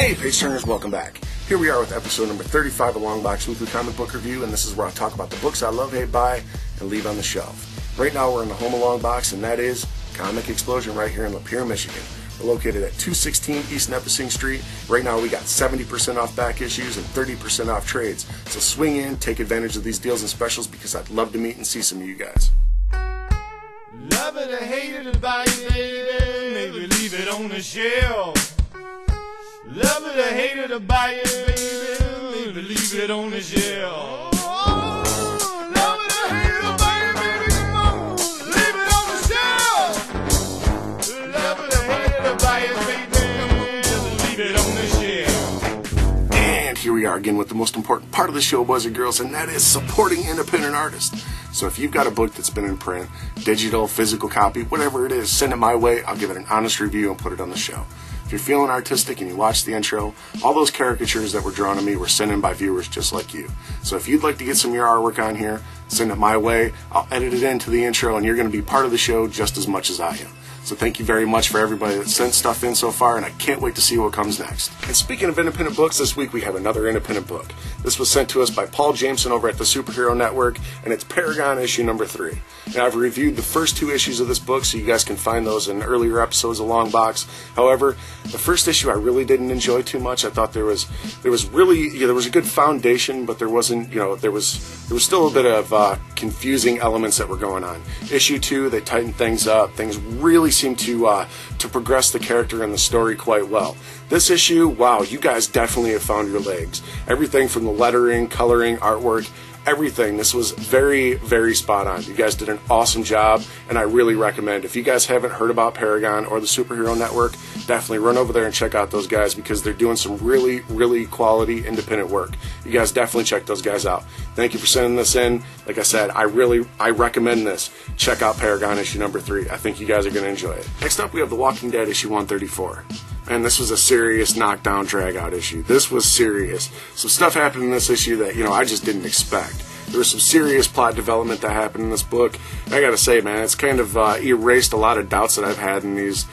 Hey page turners, welcome back. Here we are with episode number 35 of Longbox Weekly Comic Book Review, and this is where I talk about the books I love, hate, buy, and leave on the shelf. Right now we're in the home of Longbox, and that is Comic Explosion right here in Lapeer, Michigan. We're located at 216 East Nipissing Street. Right now we got 70% off back issues and 30% off trades. So swing in, take advantage of these deals and specials because I'd love to meet and see some of you guys. Love it or hate it, buy it, baby. Maybe leave it on the shelf. Love it or hate it or buy it, baby. Maybe leave it on the shelf. Oh, love it or hate it or buy it, baby. Come on, leave it on the shelf. Love it or hate it or buy it, baby. Leave it on the shelf. And here we are again with the most important part of the show, boys and girls, and that is supporting independent artists. So if you've got a book that's been in print, digital, physical copy, whatever it is, send it my way. I'll give it an honest review and put it on the show. If you're feeling artistic and you watch the intro, all those caricatures that were drawn to me were sent in by viewers just like you. So if you'd like to get some of your artwork on here, send it my way. I'll edit it into the intro and you're going to be part of the show just as much as I am. So thank you very much for everybody that sent stuff in so far, and I can't wait to see what comes next. And speaking of independent books, this week we have another independent book. This was sent to us by Paul Jameson over at the Superhero Network, and it's Paragon issue number 3. Now I've reviewed the first 2 issues of this book, so you guys can find those in earlier episodes of Longbox. However, the first issue I really didn't enjoy too much. I thought there was a good foundation, but there wasn't, there was still a bit of confusing elements that were going on. Issue 2, they tightened things up. Things really seemed to progress the character and the story quite well. This issue, wow, you guys definitely have found your legs. Everything from the lettering, coloring, artwork, everything. This was very, very spot on. You guys did an awesome job, and I really recommend. If you guys haven't heard about Paragon or the Superhero Network, definitely run over there and check out those guys because they're doing some really, really quality independent work. You guys definitely check those guys out. Thank you for sending this in. Like I said, I recommend this. Check out Paragon issue number 3. I think you guys are going to enjoy it. Next up, we have The Walking Dead issue 134. And this was a serious knockdown, drag-out issue. This was serious. Some stuff happened in this issue that, I just didn't expect. There was some serious plot development that happened in this book. And I gotta say, man, it's kind of erased a lot of doubts that I've had in these,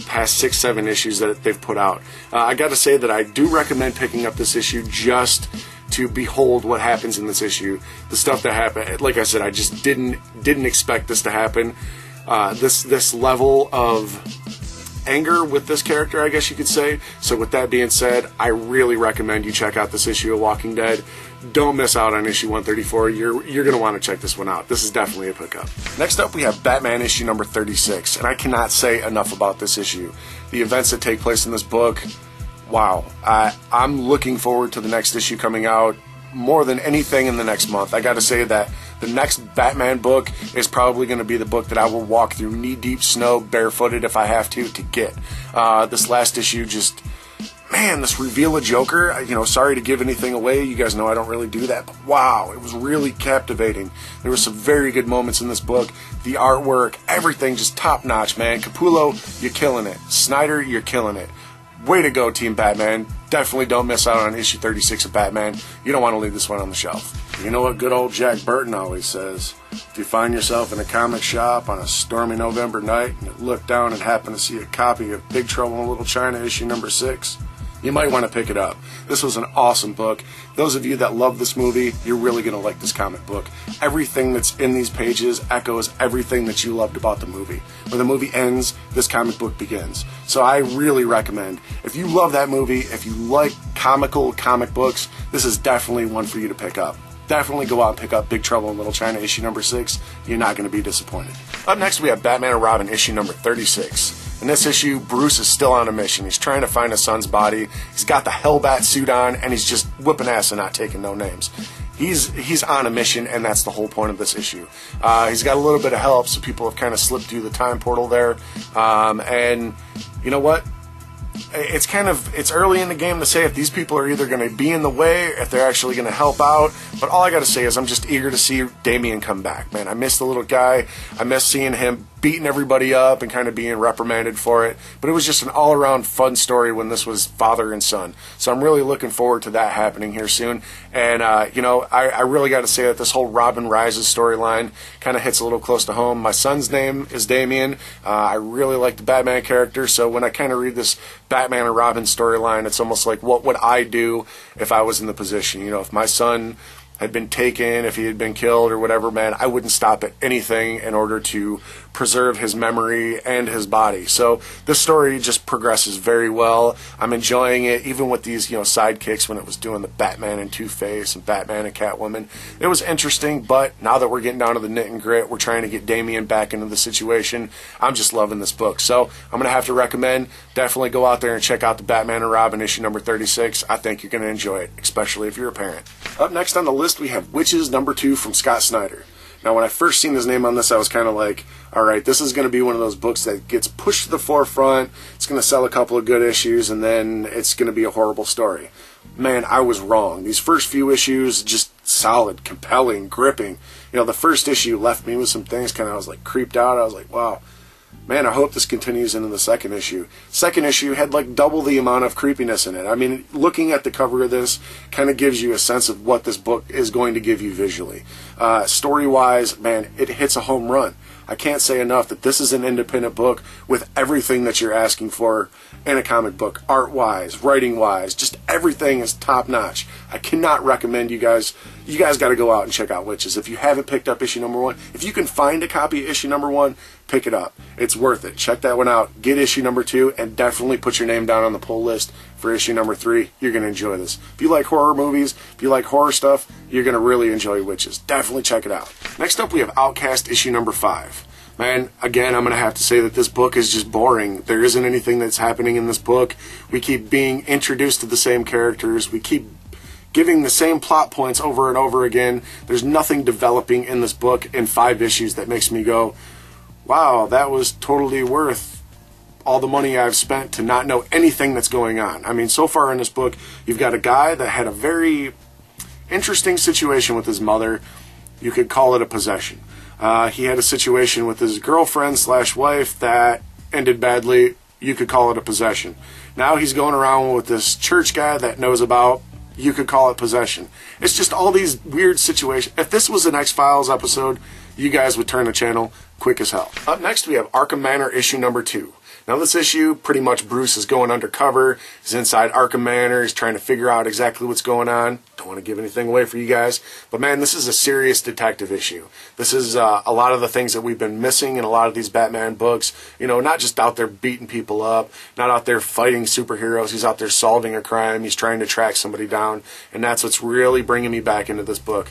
past 6, 7 issues that they've put out. I gotta say that I do recommend picking up this issue just to behold what happens in this issue. The stuff that happened, like I said, I just didn't expect this to happen. This level of anger with this character, I guess you could say. So with that being said, I really recommend you check out this issue of Walking Dead. Don't miss out on issue 134. You're going to want to check this one out. This is definitely a pickup. Next up, we have Batman issue number 36, and I cannot say enough about this issue. The events that take place in this book, wow. I'm looking forward to the next issue coming out more than anything in the next month. I got to say that the next Batman book is probably going to be the book that I will walk through knee-deep snow, barefooted if I have to get. This last issue just, man, this reveal of Joker, sorry to give anything away. You guys know I don't really do that, but wow, it was really captivating. There were some very good moments in this book. The artwork, everything just top-notch, man. Capullo, you're killing it. Snyder, you're killing it. Way to go, Team Batman. Definitely don't miss out on issue 36 of Batman. You don't want to leave this one on the shelf. You know what good old Jack Burton always says? If you find yourself in a comic shop on a stormy November night and you look down and happen to see a copy of Big Trouble in Little China issue number 6, you might want to pick it up. This was an awesome book. Those of you that love this movie, you're really going to like this comic book. Everything that's in these pages echoes everything that you loved about the movie. When the movie ends, this comic book begins. So I really recommend, if you love that movie, if you like comical comic books, this is definitely one for you to pick up. Definitely go out and pick up Big Trouble in Little China issue number 6. You're not going to be disappointed. Up next, we have Batman and Robin issue number 36. In this issue, Bruce is still on a mission. He's trying to find his son's body. He's got the Hellbat suit on, and he's just whipping ass and not taking no names. He's on a mission, and that's the whole point of this issue. He's got a little bit of help, so people have kind of slipped through the time portal there. And you know what? It's early in the game to say if these people are either going to be in the way, if they're actually going to help out. But all I got to say is I'm just eager to see Damian come back, man. I miss the little guy. I miss seeing him beating everybody up and kind of being reprimanded for it. But it was just an all-around fun story when this was father and son. So I'm really looking forward to that happening here soon. And, you know, I really got to say that this whole Robin Rises storyline kind of hits a little close to home. My son's name is Damian. I really like the Batman character, so when I kind of read this Batman and Robin storyline, it's almost like, what would I do if I was in the position? You know, if my son had been taken, if he had been killed or whatever, man, I wouldn't stop at anything in order to preserve his memory and his body. So this story just progresses very well. I'm enjoying it, even with these, you know, sidekicks when it was doing the Batman and Two-Face and Batman and Catwoman. It was interesting, but now that we're getting down to the nit and grit, we're trying to get Damian back into the situation. I'm just loving this book. So I'm going to have to recommend, definitely go out there and check out the Batman and Robin issue number 36. I think you're going to enjoy it, especially if you're a parent. Up next on the list, we have Witches number 2 from Scott Snyder. Now, when I first seen his name on this, I was kind of like, all right, this is going to be one of those books that gets pushed to the forefront. It's going to sell a couple of good issues, and then it's going to be a horrible story. Man, I was wrong. These first few issues, just solid, compelling, gripping. You know, the first issue left me with some things kind of, I was like creeped out. I was like, wow. Man, I hope this continues into the second issue. Second issue had like double the amount of creepiness in it. I mean, looking at the cover of this kind of gives you a sense of what this book is going to give you visually. Story-wise, man, it hits a home run. I can't say enough that this is an independent book with everything that you're asking for in a comic book. Art-wise, writing-wise, just everything is top-notch. I cannot recommend you guys got to go out and check out Witches. If you haven't picked up issue number 1, if you can find a copy of issue number 1, pick it up. It's worth it. Check that one out. Get issue number 2, and definitely put your name down on the pull list for issue number 3. You're going to enjoy this. If you like horror movies, if you like horror stuff, you're going to really enjoy Witches. Definitely check it out. Next up, we have Outcast issue number 5. Man, again, I'm going to have to say that this book is just boring. There isn't anything that's happening in this book. We keep being introduced to the same characters. We keep giving the same plot points over and over again. There's nothing developing in this book in 5 issues that makes me go, wow, that was totally worth all the money I've spent to not know anything that's going on. I mean, so far in this book, you've got a guy that had a very interesting situation with his mother. You could call it a possession. He had a situation with his girlfriend/wife that ended badly. You could call it a possession. Now he's going around with this church guy that knows about. You could call it possession. It's just all these weird situations. If this was an X-Files episode, you guys would turn the channel quick as hell. Up next, we have Arkham Manor issue number 2. Now this issue, pretty much Bruce is going undercover. He's inside Arkham Manor. He's trying to figure out exactly what's going on. Don't want to give anything away for you guys. But man, this is a serious detective issue. This is a lot of the things that we've been missing in a lot of these Batman books. You know, not just out there beating people up, not out there fighting superheroes. He's out there solving a crime. He's trying to track somebody down. And that's what's really bringing me back into this book.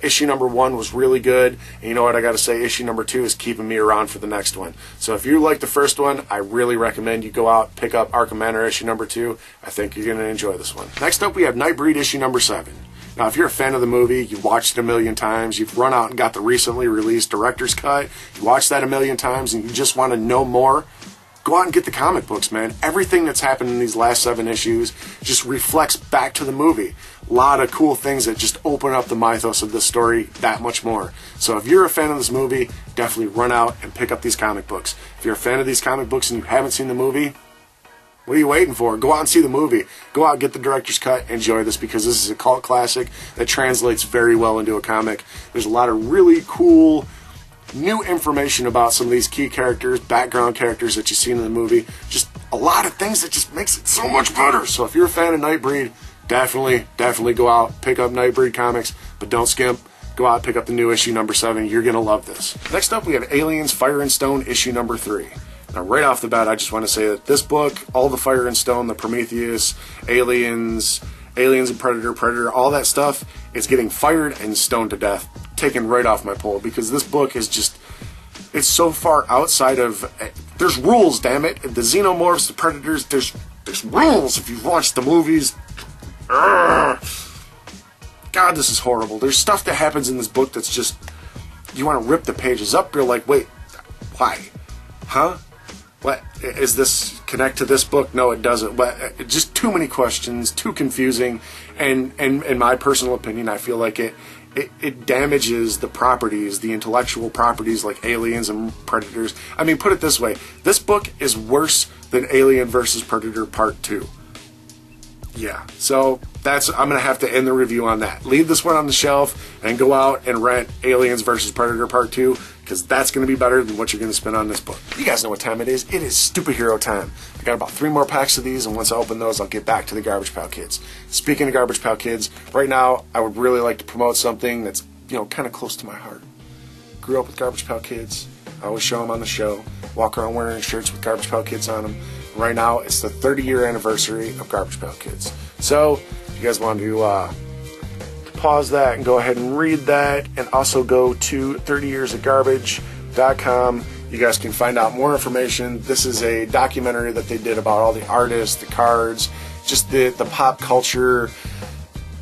Issue number 1 was really good. And you know what I got to say? Issue number 2 is keeping me around for the next one. So if you like the first one, I really recommend you go out, pick up Arkham Manor issue number 2. I think you're going to enjoy this one. Next up, we have Nightbreed issue number 7. Now, if you're a fan of the movie, you've watched it a million times, you've run out and got the recently released director's cut, you watched that a million times, and you just want to know more, go out and get the comic books, man. Everything that's happened in these last 7 issues just reflects back to the movie. A lot of cool things that just open up the mythos of this story that much more. So if you're a fan of this movie, definitely run out and pick up these comic books. If you're a fan of these comic books and you haven't seen the movie, what are you waiting for? Go out and see the movie. Go out and get the director's cut. Enjoy this because this is a cult classic that translates very well into a comic. There's a lot of really cool new information about some of these key characters, background characters that you've seen in the movie. Just a lot of things that just makes it so much better. So if you're a fan of Nightbreed, definitely go out, pick up Nightbreed comics, but don't skimp. Go out and pick up the new issue number 7. You're going to love this. Next up, we have Aliens Fire and Stone issue number 3. Now, right off the bat, I just want to say that this book, all the Fire and Stone, the Prometheus, Aliens and Predator, all that stuff is getting fired and stoned to death, taken right off my pole, because this book is just, it's so far outside of, there's rules, damn it. The Xenomorphs, the Predators, there's rules if you've watched the movies. God, this is horrible. There's stuff that happens in this book that's just, you want to rip the pages up. You're like, wait, why? Huh? What, is this connect to this book? No, it doesn't. But just too many questions, too confusing, and in my personal opinion, I feel like it it damages the properties, the intellectual properties like aliens and predators. I mean, put it this way, this book is worse than Alien vs. Predator Part 2. Yeah, so I'm going to have to end the review on that. Leave this one on the shelf and go out and rent Aliens vs. Predator Part 2, because that's going to be better than what you're going to spend on this book. You guys know what time it is. It is Stupid Hero time. I got about 3 more packs of these, and once I open those, I'll get back to the Garbage Pail Kids. Speaking of Garbage Pail Kids, right now, I would really like to promote something that's, kind of close to my heart. Grew up with Garbage Pail Kids. I always show them on the show. Walk around wearing shirts with Garbage Pail Kids on them. Right now, it's the 30-year anniversary of Garbage Pail Kids. So, if you guys want to pause that and go ahead and read that, and also go to 30yearsofgarbage.com. You guys can find out more information. This is a documentary that they did about all the artists, the cards, just the pop culture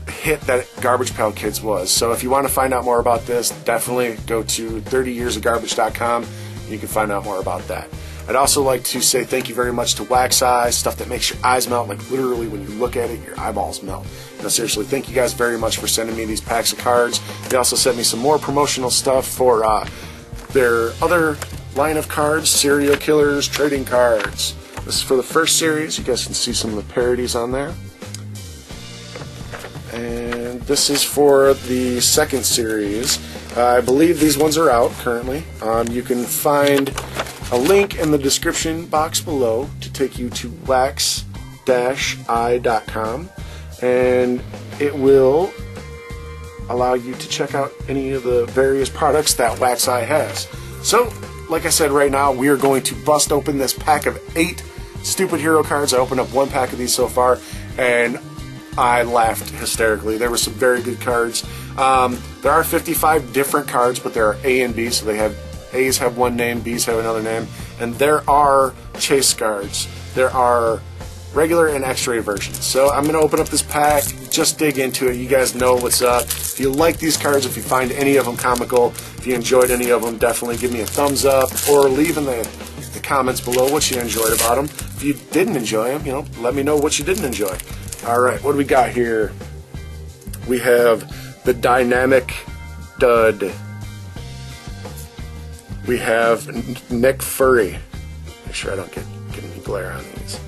hit that Garbage Pail Kids was. So if you want to find out more about this, definitely go to 30yearsofgarbage.com. You can find out more about that. I'd also like to say thank you very much to Wax Eye, stuff that makes your eyes melt, like literally when you look at it, your eyeballs melt. No, seriously, thank you guys very much for sending me these packs of cards. They also sent me some more promotional stuff for their other line of cards, Serial Killers trading cards. This is for the first series. You guys can see some of the parodies on there. And this is for the second series. I believe these ones are out currently. You can find a link in the description box below to take you to wax-i.com, and it will allow you to check out any of the various products that Wax Eye has. So, like I said, right now we are going to bust open this pack of 8 Stupid Hero cards. I opened up 1 pack of these so far, and I laughed hysterically. There were some very good cards. There are 55 different cards, but there are A and B, so they have A's have one name, B's have another name, and there are chase cards. There are regular and X-ray versions. So I'm going to open up this pack, just dig into it. You guys know what's up. If you like these cards, if you find any of them comical, if you enjoyed any of them, definitely give me a thumbs up, or leave in the comments below what you enjoyed about them. If you didn't enjoy them, let me know what you didn't enjoy. Alright, what do we got here? We have the Dynamic Dud. We have Nick Fury. Make sure I don't get any glare on these.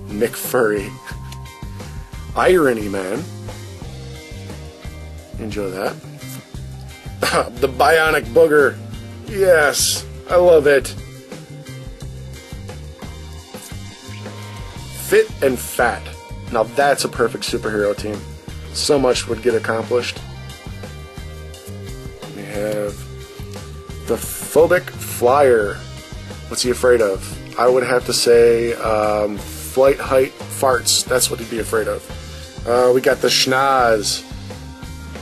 Nick Fury. Irony Man. Enjoy that. The Bionic Booger. Yes, I love it. Fit and Fat. Now that's a perfect superhero team. So much would get accomplished. We have the Phobic Flyer. What's he afraid of? I would have to say flight height farts. That's what he'd be afraid of. We got the Schnoz.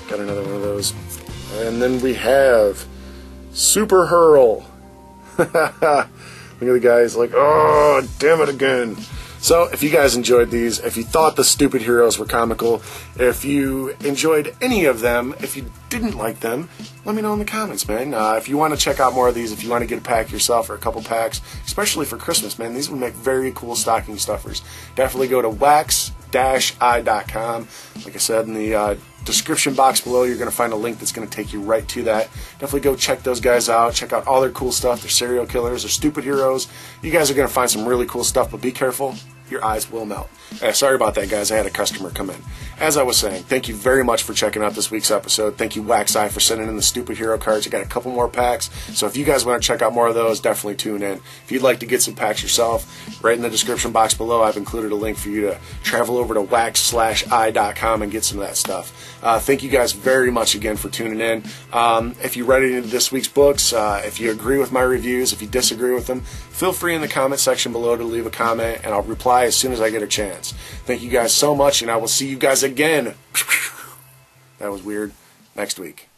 Got another one of those. And then we have Super Hurl. Look at the guys like, oh, damn it again. So, if you guys enjoyed these, if you thought the Stupid Heroes were comical, if you enjoyed any of them, if you didn't like them, let me know in the comments, man. If you want to check out more of these, if you want to get a pack yourself or a couple packs, especially for Christmas, man, these would make very cool stocking stuffers. Definitely go to wax-i.com. Like I said, in the description box below, you're going to find a link that's going to take you right to that. Definitely go check those guys out. Check out all their cool stuff. They're serial killers. They're Stupid Heroes. You guys are going to find some really cool stuff, but be careful. Your eyes will melt. Sorry about that, guys. I had a customer come in. As I was saying, thank you very much for checking out this week's episode. Thank you, Wax Eye, for sending in the Stupid Hero cards. I got a couple more packs, so if you guys want to check out more of those, definitely tune in. If you'd like to get some packs yourself, right in the description box below, I've included a link for you to travel over to wax-i.com and get some of that stuff. Thank you guys very much again for tuning in. If you read any of this week's books, if you agree with my reviews, if you disagree with them, feel free in the comment section below to leave a comment, and I'll reply as soon as I get a chance. Thank you guys so much, and I will see you guys again. That was weird. Next week.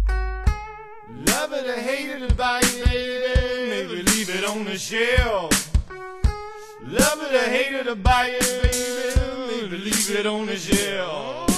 Love it or hate it about you, baby. Maybe leave it on the shelf. Love it or hate it about you, baby. Maybe leave it on the shelf.